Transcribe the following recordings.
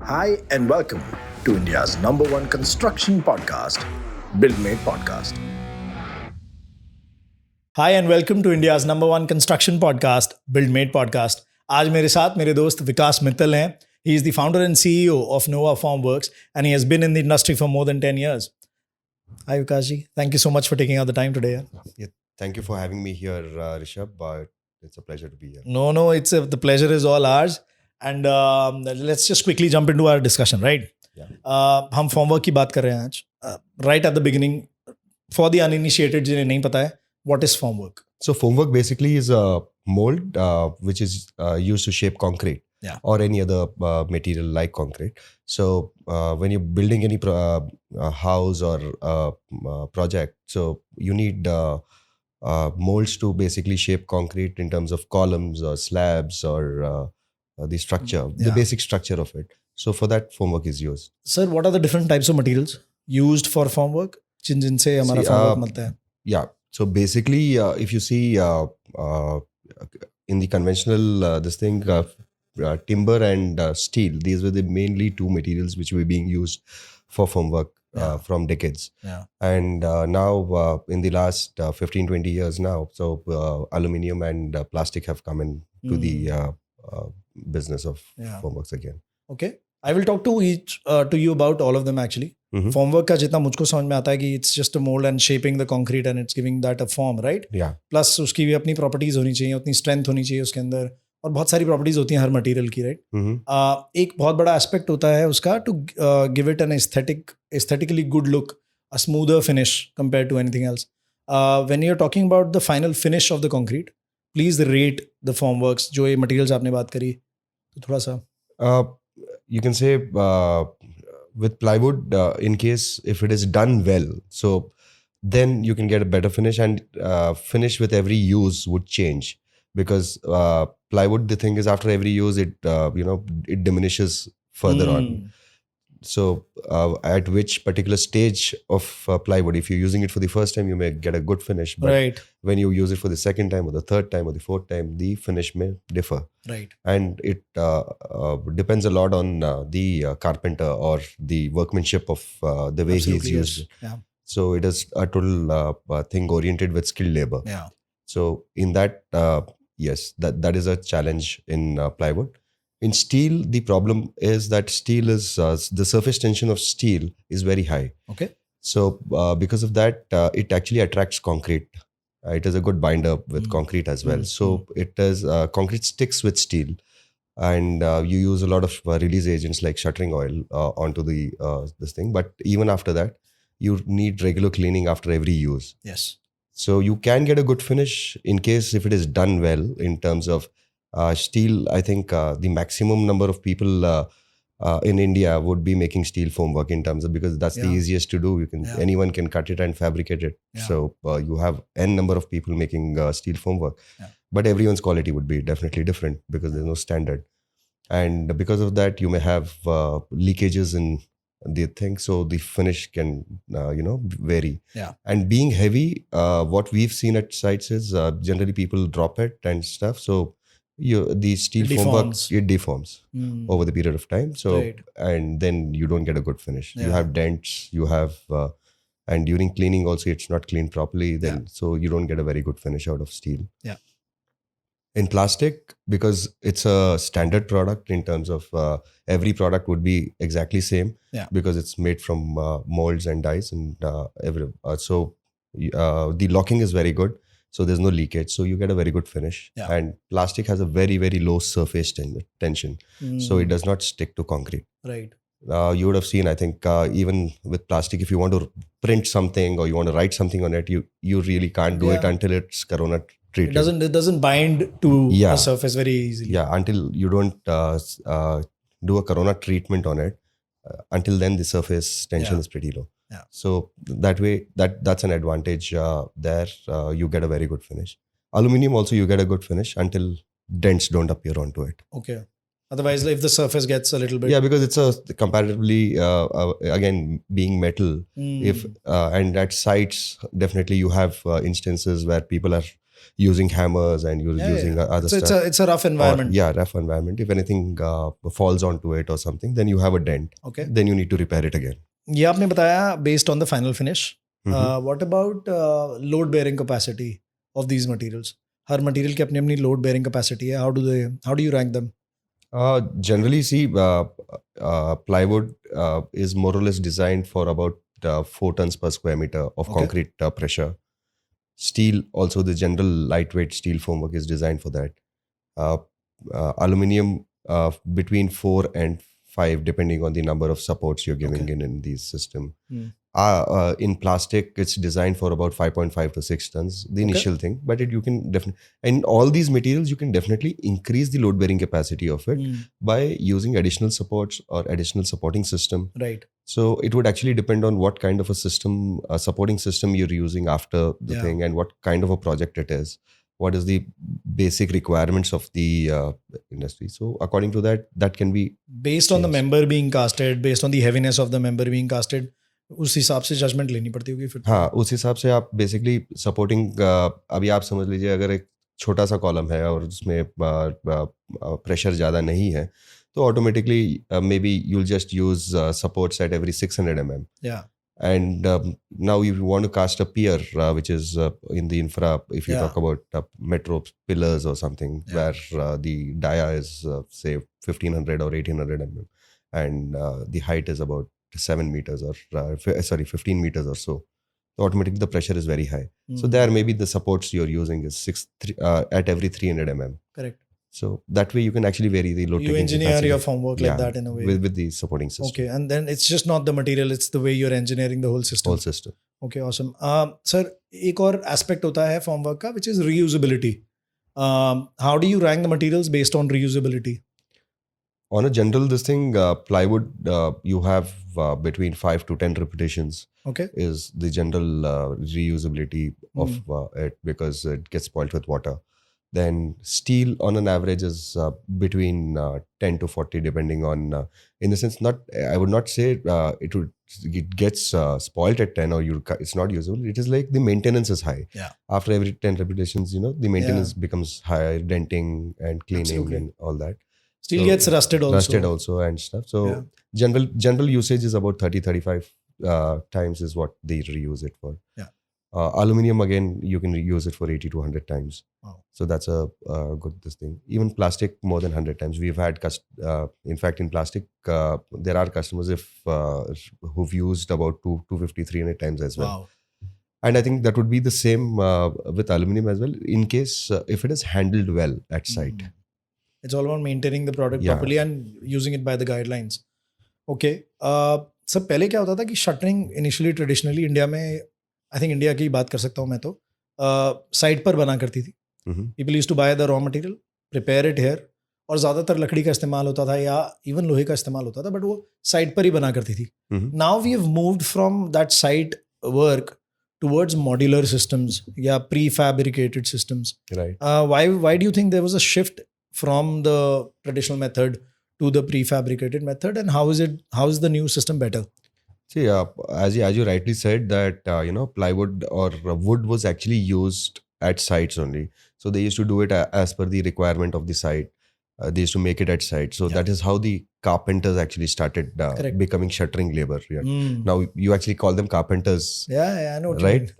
Hi and welcome to India's number one construction podcast, BuildMate Podcast. Hi and welcome to India's number one construction podcast, BuildMate Podcast. आज मेरे साथ मेरे दोस्त विकास मित्तल हैं. He is the founder and CEO of Nova Formworks and he has been in the industry for more than 10 years. Hi Vikas ji, thank you so much for taking out the time today. Yeah, thank you for having me here, Rishabh. It's a pleasure to be here. No, the pleasure is all ours. And let's just quickly jump into our discussion, right? Yeah. हम formwork की बात कर रहे हैं आज. Right at the beginning, for the uninitiated जिन्हें नहीं पता है, what is formwork? So formwork basically is a mold which is used to shape concrete or any other material like concrete. So when you're building any house or project, so you need molds to basically shape concrete in terms of columns or slabs or the structure, the basic structure of it. So for that, formwork is used. Sir, what are the different types of materials used for formwork? जिनसे हमारा formwork बनता है? Yeah. So basically, if you see in the conventional timber and steel, these were the mainly two materials which were being used for formwork from decades. Yeah. And now in the last 15-20 years now, so aluminium and plastic have come into the business of formworks again. Okay. I will talk to you about all of them actually. Formwork का जितना मुझको समझ में आता है कि it's just a mold and shaping the concrete and it's giving that a form, right? Yeah. Plus उसकी भी अपनी properties होनी चाहिए, उतनी strength होनी चाहिए उसके अंदर और बहुत सारी properties होती हैं हर material की, right? एक बहुत बड़ा aspect होता है उसका to give it an aesthetically good look, a smoother finish compared to anything else. When you're talking about the final finish of the concrete, please rate the formworks जो ये materials आपने बात करी तो थोड़ा सा. You can say with plywood, in case if it is done well, so then you can get a better finish, and finish with every use would change because plywood, the thing is after every use it it diminishes further on. So at which particular stage of plywood, if you're using it for the first time, you may get a good finish. But when you use it for the second time or the third time or the fourth time, the finish may differ. Right. And it depends a lot on the carpenter or the workmanship of the way he's used it. Yeah. So it is a total thing oriented with skilled labor. Yeah. So in that, yes, that is a challenge in plywood. In steel, the problem is that steel is the surface tension of steel is very high. Okay. So because of that, it actually attracts concrete. It is a good binder with concrete as well. So it is concrete sticks with steel, and you use a lot of release agents like shuttering oil onto the this thing. But even after that, you need regular cleaning after every use. Yes. So you can get a good finish in case if it is done well in terms of steel. I think the maximum number of people in India would be making steel formwork in terms of, because that's the easiest to do. You can anyone can cut it and fabricate it. Yeah. So you have n number of people making steel formwork, but everyone's quality would be definitely different because there's no standard, and because of that you may have leakages in the thing. So the finish can vary. Yeah. And being heavy, what we've seen at sites is generally people drop it and stuff. So the steel formwork, it deforms over the period of time. So and then you don't get a good finish. You have dents, you have and during cleaning also it's not cleaned properly, then so you don't get a very good finish out of steel. Yeah. In plastic, because it's a standard product in terms of every product would be exactly same because it's made from molds and dies and so the locking is very good. So there's no leakage. So you get a very good finish. Yeah. And plastic has a very, very low surface tension. So it does not stick to concrete. Right. You would have seen, I think, even with plastic, if you want to print something or you want to write something on it, you really can't do it until it's corona treated. It doesn't bind to a surface very easily. Yeah, until you don't do a corona treatment on it. Until then, the surface tension is pretty low. Yeah. So that way, that's an advantage there. You get a very good finish. Aluminium also, you get a good finish until dents don't appear onto it. Okay. Otherwise, if the surface gets a little bit... Yeah, because it's a comparatively, again, being metal. If and at sites, definitely you have instances where people are using hammers and you're using other stuff. It's a rough environment. Rough environment. If anything falls onto it or something, then you have a dent. Okay. Then you need to repair it again. ये आपने बताया based on the final finish. What about load bearing capacity of these materials? Her material की अपनी अपनी load bearing capacity है. How do you rank them? Generally, see, plywood is more or less designed for about 4 tons per square meter of concrete pressure. Steel, also the general lightweight steel formwork is designed for that. Aluminium between 4 and 5, depending on the number of supports you're giving in these system. In plastic, it's designed for about 5.5 to 6 tons, the initial thing. But you can definitely, in all these materials, you can definitely increase the load bearing capacity of it by using additional supports or additional supporting system. Right. So it would actually depend on what kind of a system, a supporting system you're using after the thing, and what kind of a project it is. What is the basic requirements of the industry? So according to that, that can be based on the member being casted, based on the heaviness of the member being casted. उस हिसाब से judgement लेनी पड़ती होगी फिर. हाँ, उस हिसाब से आप बेसिकली सपोर्टिंग, अभी आप समझ लीजिए अगर एक छोटा सा कॉलम है और उसमें प्रेशर ज़्यादा नहीं है, तो automatically may be you'll just use supports at every 600 mm. Yeah. And now if you want to cast a pier, which is in the infra, if you talk about metro pillars or something, where the dia is say 1500 or 1800 mm, and the height is about 7 meters or 15 meters or so. So automatically the pressure is very high. So there maybe the supports you're using is at every 300 mm. Correct. So that way you can actually vary the load. You engineer your formwork like that in a way. With the supporting system. Okay, and then it's just not the material, it's the way you're engineering the whole system. Whole system. Okay, awesome. Sir, एक और aspect होता है formwork का, which is reusability. How do you rank the materials based on reusability? On a general, this thing, plywood, you have between 5 to 10 repetitions. Okay. Is the general reusability of it, because it gets spoiled with water. Then steel on an average is between 10 to 40, depending on, in the sense, I would not say it gets spoiled at 10 or it's not usable. It is like the maintenance is high. Yeah. After every 10 repetitions, the maintenance becomes high, denting and cleaning and all that. Steel gets rusted also. Rusted also and stuff. So general usage is about 30-35 times is what they reuse it for. Yeah. Aluminium, again, you can use it for 80 to 100 times. Wow. So that's a good this thing. Even plastic, more than 100 times. We've had, in fact, in plastic, there are customers who've used about 250, 300 times as well. Wow. And I think that would be the same with aluminium as well, in case if it is handled well at site. It's all about maintaining the product properly and using it by the guidelines. Okay. सब पहले क्या होता था कि shuttering initially traditionally India में, I think India की बात कर सकता हूँ मैं, तो साइट पर बना करती थी. People used to buy the raw material, prepare it here, और ज़्यादातर लकड़ी का इस्तेमाल होता था या इवन लोहे का इस्तेमाल होता था, बट वो साइट पर ही बना करती थी. Now we have moved from that site work towards modular systems, prefabricated systems. Right. Why do you think there was a shift from the traditional method to the prefabricated method, and how is the new system better? See, as you rightly said that plywood or wood was actually used at sites only. So they used to do it as per the requirement of the site. They used to make it at site. So that is how the carpenters actually started becoming shuttering labor. Yeah. Now you actually call them carpenters. Yeah, I know. Right?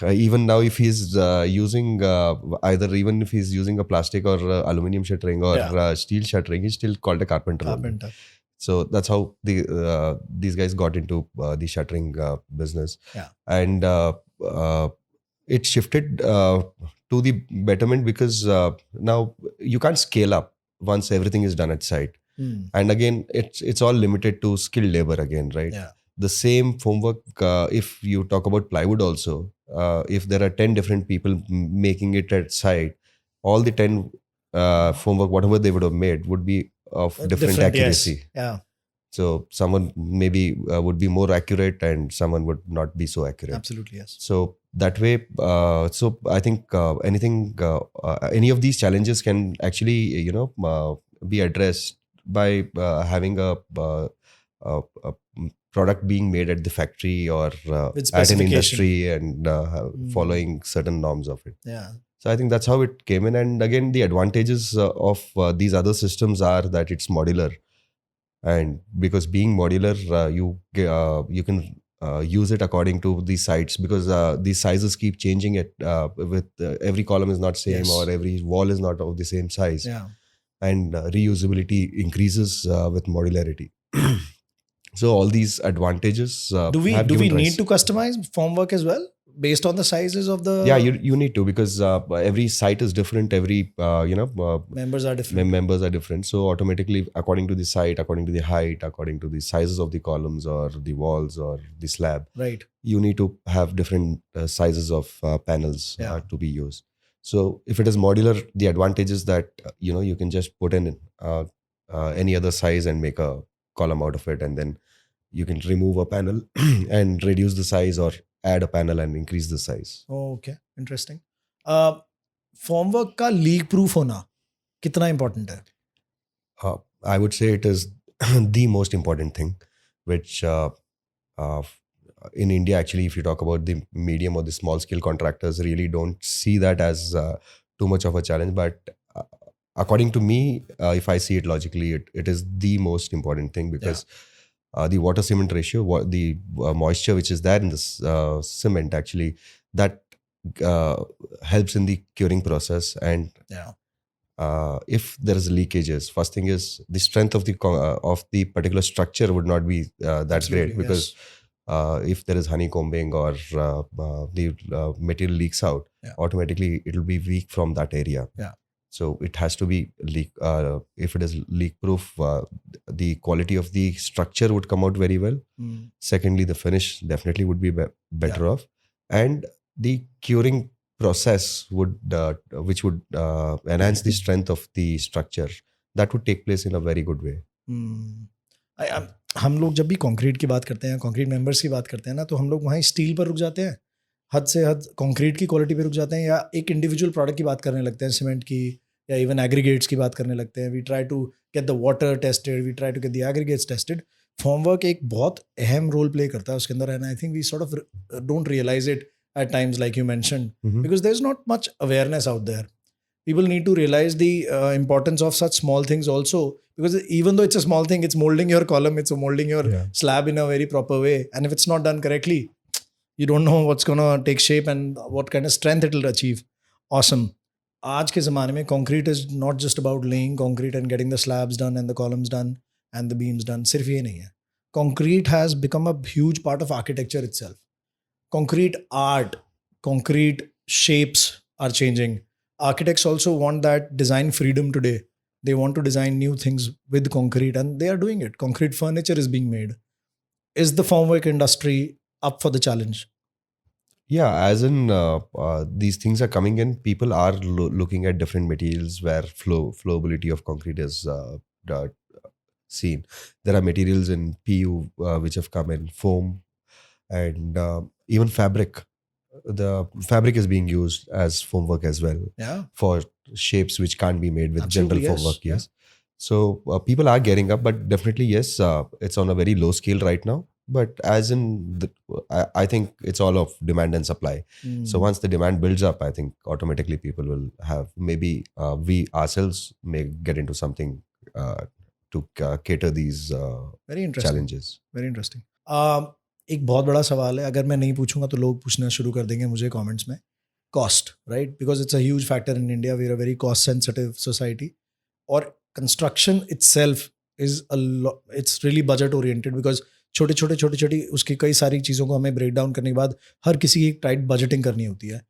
Even now, if he's using even if he's using a plastic or aluminium shuttering or steel shuttering, he's still called a carpenter. Carpenter. So that's how these guys got into the shuttering business. Yeah. And it shifted to the betterment, because now you can't scale up once everything is done at site. And again, it's all limited to skilled labor again, right? Yeah. The same formwork, if you talk about plywood also, if there are 10 different people making it at site, all the 10 formwork, whatever they would have made, would be of different accuracy. Yes. Yeah. So someone maybe would be more accurate and someone would not be so accurate. Absolutely, yes. So that way, so I think any of these challenges can actually, be addressed by having a product being made at the factory or at an industry and following certain norms of it. Yeah. So I think that's how it came in. And again, the advantages of these other systems are that it's modular, and because being modular, you can use it according to the sites, because these sizes keep changing. It with every column is not same, Yes. or every wall is not of the same size, Yeah. and reusability increases with modularity. So all these advantages Do we have given rise. need to customize formwork as well based on the sizes of the Yeah, you need to, because every site is different. Every members are different? members are different. So automatically, according to the site, according to the height, according to the sizes of the columns or the walls or the slab, Right. you need to have different sizes of panels Yeah. to be used. So if it is modular, the advantage is that you can just put in any other size and make a column out of it, and then you can remove a panel and reduce the size, or add a panel and increase the size. Okay, interesting. Formwork का leak proof होना कितना important है? I would say it is the most important thing, which uh, in India, actually, if you talk about the medium or the small scale contractors, really don't see that as too much of a challenge. But according to me, if I see it logically, it is the most important thing, because the water cement ratio, the moisture which is there in this cement, actually, that helps in the curing process. And if there is leakages, first thing is the strength of the particular structure would not be that Absolutely, great, because if there is honeycombing, or the material leaks out, automatically it will be weak from that area. So it has to be leak. If it is leak proof, the quality of the structure would come out very well. Secondly, the finish definitely would be better off, and the curing process which would enhance the strength of the structure, that would take place in a very good way. हम लोग जब भी concrete की बात करते हैं, concrete members की बात करते हैं ना, तो हम लोग वहाँ स्टील पर रुक जाते हैं, हद से हद कंक्रीट की क्वालिटी पे रुक जाते हैं, या एक इंडिविजुअल प्रोडक्ट की बात करने लगते हैं, सीमेंट की या इवन एग्रीगेट्स की बात करने लगते हैं. We try to get the water tested, we try to get the aggregates tested. Formwork एक बहुत अहम रोल प्ले करता है उसके अंदर, and I think we sort of don't realise it at times, like you mentioned, because there's not much awareness out there. People need to realize the importance of such small things also, because even though it's a small thing, it's molding your column, it's molding your slab in a very proper way, and if it's not done correctly, you don't know what's going to take shape and what kind of strength it will achieve. Awesome. आज के ज़माने में concrete is not just about laying concrete and getting the slabs done and the columns done and the beams done. सिर्फ ये नहीं है. Concrete has become a huge part of architecture itself. Concrete art, concrete shapes are changing. Architects also want that design freedom today. They want to design new things with concrete, and they are doing it. Concrete furniture is being made. Is the formwork industry up for the challenge? Yeah, as in these things are coming in. People are looking at different materials where flowability of concrete is seen. There are materials in PU which have come in, foam, and even fabric. The fabric is being used as formwork as well, for shapes which can't be made with general formwork. Yes. So people are getting up, but definitely yes, it's on a very low scale right now. But as in, I think it's all of demand and supply. So once the demand builds up, I think automatically people will have, maybe we ourselves may get into something to cater these very interesting challenges. Very interesting. एक बहुत बड़ा सवाल है, अगर मैं नहीं पूछूंगा तो लोग पूछना शुरू कर देंगे मुझे कमेंट्स में. Cost, right? Because it's a huge factor in India. We are a very cost sensitive society, और construction itself is its really budget oriented, because छोटी उसकी कई सारी चीज़ों को हमें ब्रेक डाउन करने के बाद हर किसी की एक टाइट बजटिंग करनी होती है.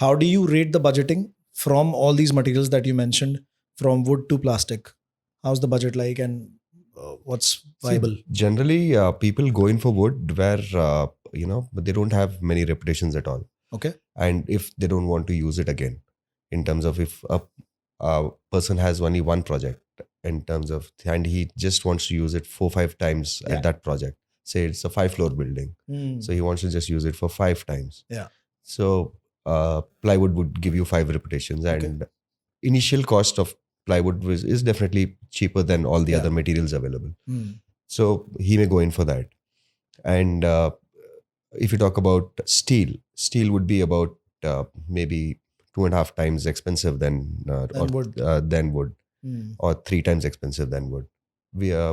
How do you rate the budgeting from all these materials that you mentioned, from wood to plastic? How is the budget like, and what's viable? See, generally, people go in for wood where but they don't have many reputations at all. Okay. And if they don't want to use it again, in terms of if a person has only one project, in terms of, and he just wants to use it 4-5 times at that project. Say it's a 5-floor building, so he wants to just use it for 5 times. Yeah. So plywood would give you 5 reputations, and initial cost of plywood is definitely cheaper than all the other materials available. So he may go in for that. And if you talk about steel would be about maybe 2.5 times expensive than wood. than wood, Hmm. or 3 times expensive than wood.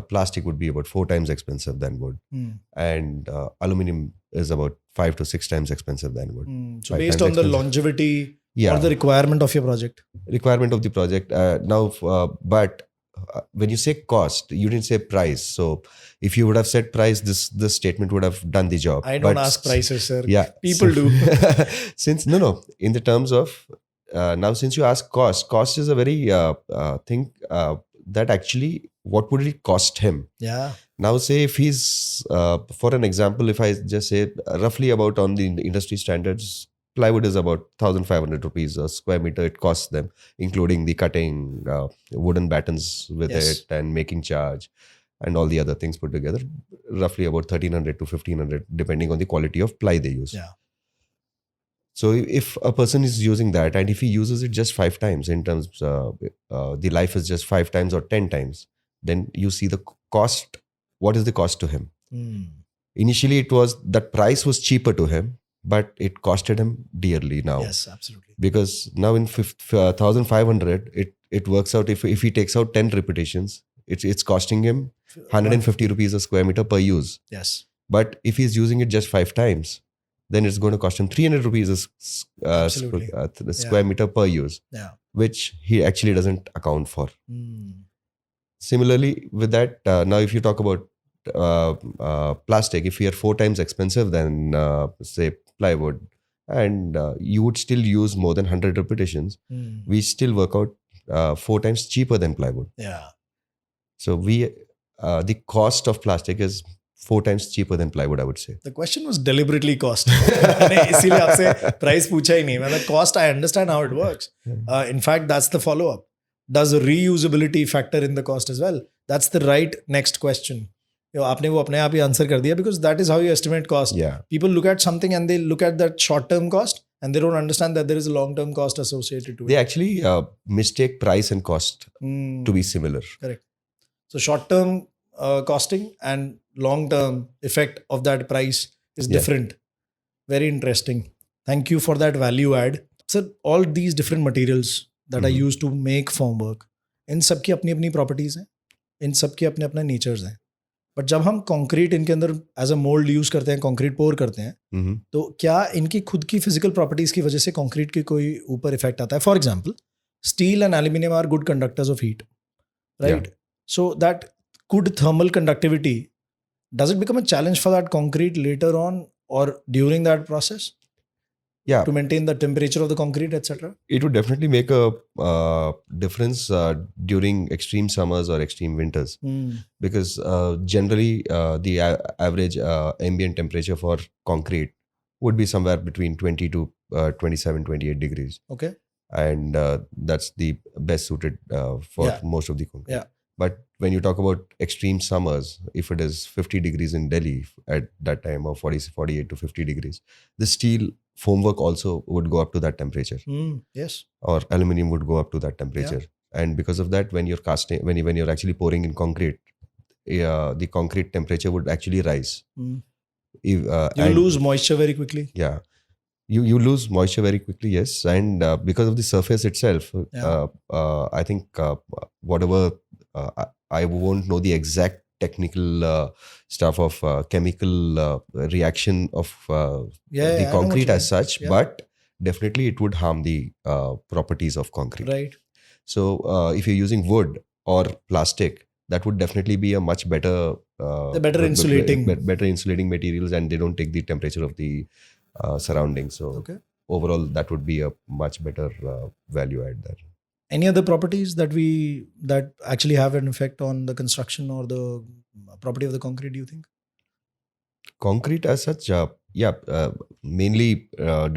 Plastic would be about 4 times expensive than wood, Hmm. and aluminum is about 5 to 6 times expensive than wood. Hmm. So 5 based times on the expensive. longevity Yeah. or the requirement of your project. Requirement of the project. But when you say cost, you didn't say price. So if you would have said price, this statement would have done the job. I don't But ask prices, sir. Yeah, People do. Since no, in the terms of now, since you ask cost is a very thing that actually, what would it cost him? Yeah. Now, say if he's for an example, if I just say roughly about on the industry standards, plywood is about 1,500 rupees a square meter. It costs them, including the cutting, wooden battens with Yes. it, and making charge, and all the other things put together. Roughly about 1,300 to 1,500, depending on the quality of ply they use. Yeah. So if a person is using that, and if he uses it just 5 times, in terms the life is just 5 times or 10 times, then you see the cost. What is the cost to him? Hmm. Initially, it was that price was cheaper to him, but it costed him dearly now. Yes, absolutely. Because now in 1,500, it works out, if he takes out 10 repetitions, it's costing him 150 rupees a square meter per use. Yes. But if he's using it just 5 times, then it's going to cost him 300 rupees Absolutely. a square meter per use, Yeah. which he actually doesn't account for. Hmm. Similarly, with that, now if you talk about plastic, if we are 4 times expensive than say plywood, and you would still use more than 100 repetitions, Hmm. we still work out 4 times cheaper than plywood. Yeah. So the cost of plastic is 4 times cheaper than plywood, I would say. The question was deliberately cost. मैंने इसीलिए आपसे price पूछा ही नहीं. मतलब cost, I understand how it works. In fact, that's the follow-up. Does reusability factor in the cost as well? That's the right next question. आपने वो अपने आप ही आंसर कर दिया, because that is how you estimate cost. Yeah. People look at something and they look at that short-term cost and they don't understand that there is a long-term cost associated to it. They actually mistake price and cost Hmm. to be similar. Correct. So short-term costing and long-term effect of that price is Yeah. different. Very interesting. Thank you for that value add. So all these different materials that are used to make formwork, इन सब की अपनी अपनी properties हैं, इन सब के अपने अपने natures हैं. बट जब हम कंक्रीट इनके अंदर एज अ मोल्ड यूज करते हैं, कंक्रीट पोर करते हैं, Mhm. तो क्या इनकी खुद की फिजिकल प्रॉपर्टीज की वजह से कंक्रीट की कोई ऊपर इफेक्ट आता है? For example, steel and aluminium are good conductors of heat, right? So that good thermal conductivity, does it become a challenge for that concrete later on or during that process Yeah. to maintain the temperature of the concrete, etc.? It would definitely make a difference during extreme summers or extreme winters, because generally the average ambient temperature for concrete would be somewhere between 20 to 27, 28 degrees. Okay. And that's the best suited for Yeah. most of the concrete. Yeah. But when you talk about extreme summers, if it is 50 degrees in Delhi at that time, or 48 to 50 degrees, the steel formwork also would go up to that temperature, Yes. or aluminium would go up to that temperature. And because of that, when you're casting, when you're actually pouring in concrete, the concrete temperature would actually rise. You and- lose moisture very quickly. Yeah. You lose moisture very quickly, yes. And because of the surface itself, I think whatever, I won't know the exact technical stuff of chemical reaction of Yeah, the I know what concrete you as mean. such, Yeah. but definitely it would harm the properties of concrete. Right. So if you're using wood or plastic, that would definitely be a much better They're better insulating. better insulating materials, and they don't take the temperature of the surroundings. So Okay. overall, that would be a much better value add there. Any other properties that actually have an effect on the construction or the property of the concrete, do you think? Concrete as such, mainly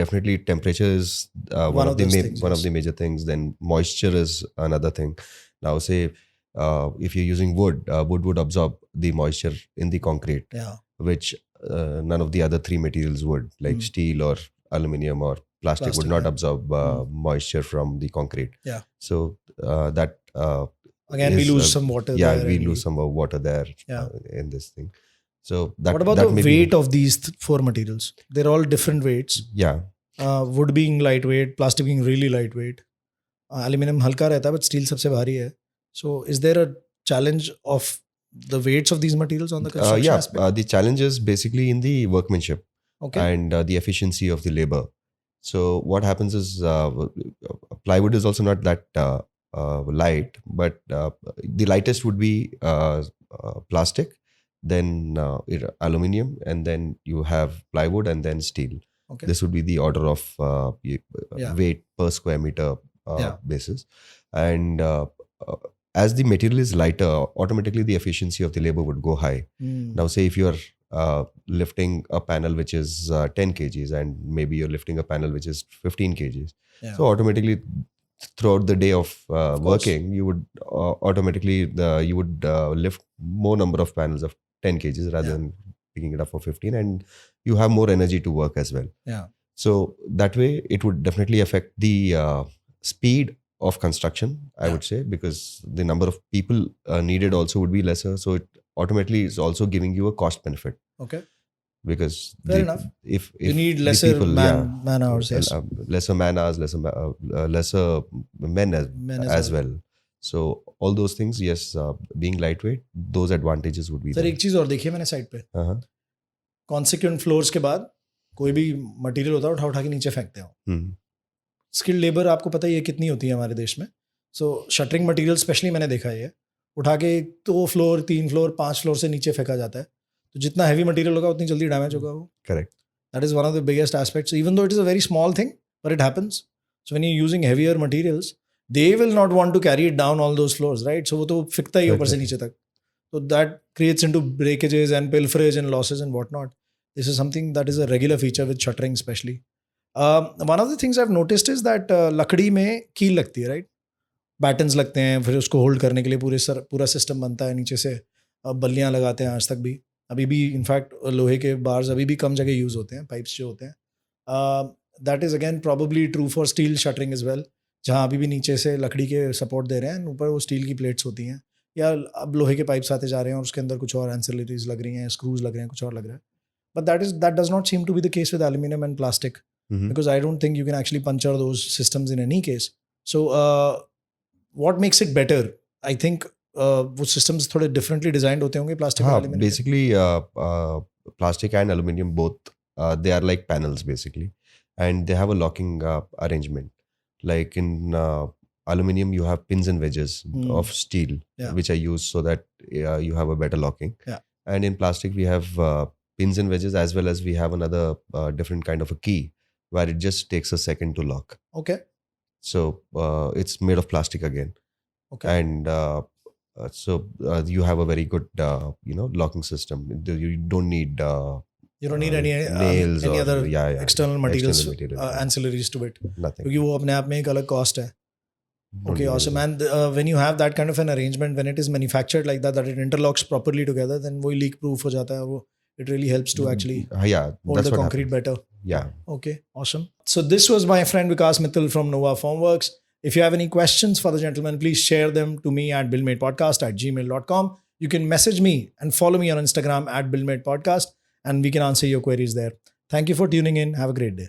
definitely temperature is one of those things, yes. the major things. Then moisture is another thing. Now say if you're using wood, wood would absorb the moisture in the concrete, Yeah. which none of the other 3 materials would, like steel or aluminium or plastic would Plastic, not yeah. absorb moisture from the concrete. Yeah. So that Again, we is, lose some water yeah, there. we and lose some water there Yeah. In this thing. So that What about that the may be- weight of these 4 materials? They're all different weights. Yeah. wood being lightweight, plastic being really lightweight, aluminum हल्का रहता है but steel सबसे भारी है. So is there a challenge of the weights of these materials on the construction aspect? The challenge is basically in the workmanship Okay. and the efficiency of the labor. So what happens is plywood is also not that light, but the lightest would be plastic, then aluminium, and then you have plywood, and then steel. Okay. This would be the order of weight per square meter basis. And as the material is lighter, automatically the efficiency of the labor would go high. Now, say if you are lifting a panel which is 10 kgs and maybe you're lifting a panel which is 15 kgs. So automatically throughout the day of working, you would automatically you would lift more number of panels of 10 kgs rather than picking it up for 15, and you have more energy to work as well. Yeah. So that way it would definitely affect the speed of construction, I would say, because the number of people needed also would be lesser. So it automatically is also giving you a cost benefit. Okay. Because fair enough. If you need lesser people, man hours, yes. lesser man hours, lesser men as well. So all those things, yes, being lightweight, those advantages would be sir there. एक चीज और देखिए मैंने side पे, consequent floors के बाद कोई भी मटेरियल होता है उठा के नीचे फेंकते हो. स्किल्ड लेबर आपको पता ही है कितनी होती है हमारे देश में. सो शटरिंग मटेरियल स्पेशली मैंने देखा है, उठा के 2 फ्लोर 3 फ्लोर 5 फ्लोर से नीचे फेंका जाता है. तो जितना हैवी मटेरियल होगा उतनी जल्दी डैमेज होगा वो. Correct. That is one of the biggest aspects. Even though it is a very small thing, but it happens. So when you're using heavier materials, they will not want to carry it down all those floors, right? So वो तो फिकता ही ऊपर से नीचे तक. So that creates into breakages and pilferage and losses and whatnot. This is something that is a regular feature with shuttering especially. One of the things I've noticed is that लकड़ी में कील लगती है, right? बैटन्स लगते हैं, फिर उसको hold करने के लिए पूरा सिस्टम बनता है नीचे से. बल्लियाँ लगाते हैं आज तक भी. अभी भी इनफैक्ट लोहे के बार्स अभी भी कम जगह यूज़ होते हैं, पाइप्स जो होते हैं. That is again probably true for steel shuttering is well, जहाँ अभी भी नीचे से लकड़ी के सपोर्ट दे रहे हैं, ऊपर वो स्टील की प्लेट्स होती हैं, या अब लोहे के पाइप्स आते जा रहे हैं और उसके अंदर कुछ और एंसिलरीज लग रही हैं, स्क्रूज लग रहे हैं, कुछ और लग रहा है. But that does not seem to be the case with aluminium and plastic, because I don't think you can actually puncture those systems in any case. So what makes it better? I think वो systems थोड़े differently designed होते होंगे plastic और aluminium. Basically plastic and aluminum both they are like panels basically, and they have a locking arrangement. Like in aluminum you have pins and wedges of steel which are used so that you have a better locking. And in plastic we have pins and wedges, as well as we have another different kind of a key where it just takes a second to lock. Okay. So it's made of plastic again. Okay. And so you have a very good locking system. You don't need any nails any or other external materials, ancillaries to it. Nothing. क्योंकि वो अपने आप में एक अलग cost है. Okay, awesome. And when you have that kind of an arrangement, when it is manufactured like that it interlocks properly together, then वो leak proof हो जाता है. वो it really helps to actually hold the concrete better. Yeah. Okay, awesome. So this was my friend Vikas Mittal from Nova Formworks. If you have any questions for the gentleman, please share them to me at buildmatepodcast@gmail.com. You can message me and follow me on Instagram at buildmatepodcast, and we can answer your queries there. Thank you for tuning in. Have a great day.